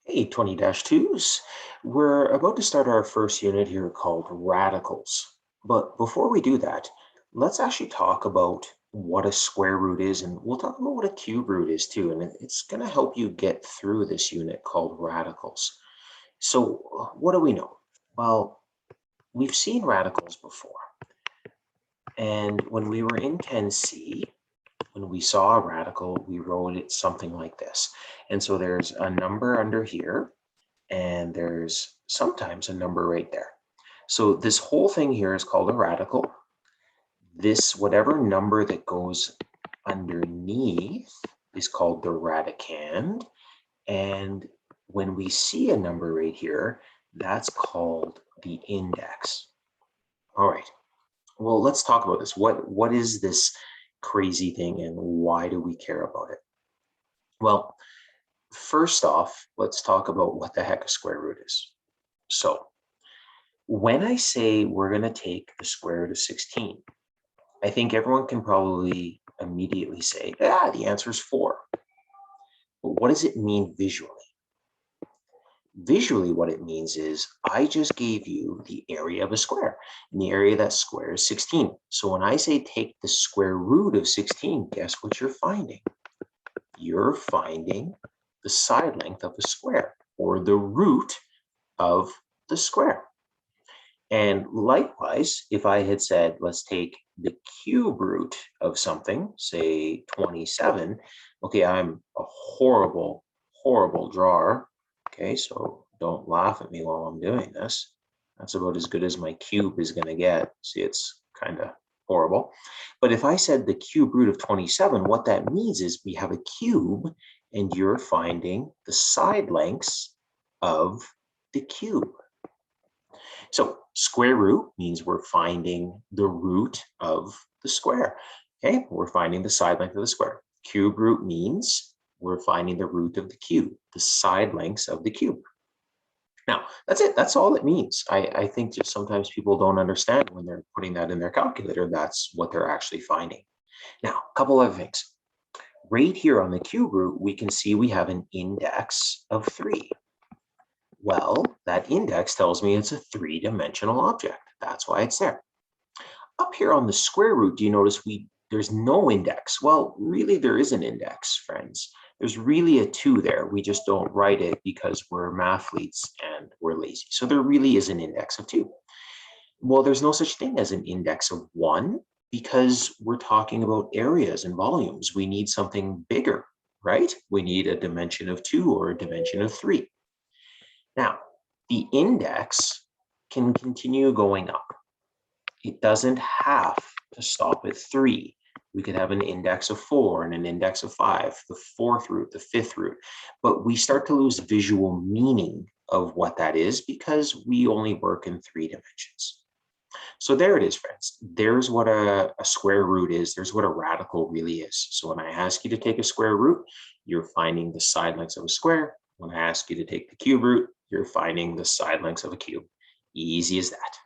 Hey, 20-2s. We're about to start our first unit here called radicals. But before we do that, let's actually talk about what a square root is, and we'll talk about what a cube root is too. And it's going to help you get through this unit called radicals. So what do we know? Well, we've seen radicals before. And when we were in 10C, when we saw a radical, we wrote it something like this. And so there's a number under here, and there's sometimes a number right there. So this whole thing here is called a radical. This, whatever number that goes underneath, is called the radicand. And when we see a number right here, that's called the index. All right, well, let's talk about this. What is this crazy thing and why do we care about it? Well, first off, let's talk about what the heck a square root is. So when I say we're going to take the square root of 16, I think everyone can probably immediately say, the answer is 4. But what does it mean visually? Visually, what it means is I just gave you the area of a square, and the area of that square is 16. So when I say take the square root of 16, guess what you're finding? You're finding the side length of a square, or the root of the square. And likewise, if I had said, let's take the cube root of something, say 27, okay, I'm a horrible, horrible drawer. Okay, so don't laugh at me while I'm doing this. That's about as good as my cube is going to get. See, it's kind of horrible. But if I said the cube root of 27, what that means is we have a cube and you're finding the side lengths of the cube. So square root means we're finding the root of the square. Okay, we're finding the side length of the square. Cube root means we're finding the root of the cube, the side lengths of the cube. Now, that's it. That's all it means. I think just sometimes people don't understand when they're putting that in their calculator, that's what they're actually finding. Now, a couple other things. Right here on the cube root, we can see we have an index of 3. Well, that index tells me it's a 3-dimensional object. That's why it's there. Up here on the square root, do you notice there's no index? Well, really there is an index, friends. There's really a 2 there. We just don't write it because we're mathletes and we're lazy. So there really is an index of 2. Well, there's no such thing as an index of 1 because we're talking about areas and volumes. We need something bigger, right? We need a dimension of 2 or a dimension of 3. Now, the index can continue going up. It doesn't have to stop at 3. We could have an index of 4 and an index of 5, the 4th root, the 5th root. But we start to lose visual meaning of what that is because we only work in 3 dimensions. So there it is, friends. There's what a square root is. There's what a radical really is. So when I ask you to take a square root, you're finding the side lengths of a square. When I ask you to take the cube root, you're finding the side lengths of a cube. Easy as that.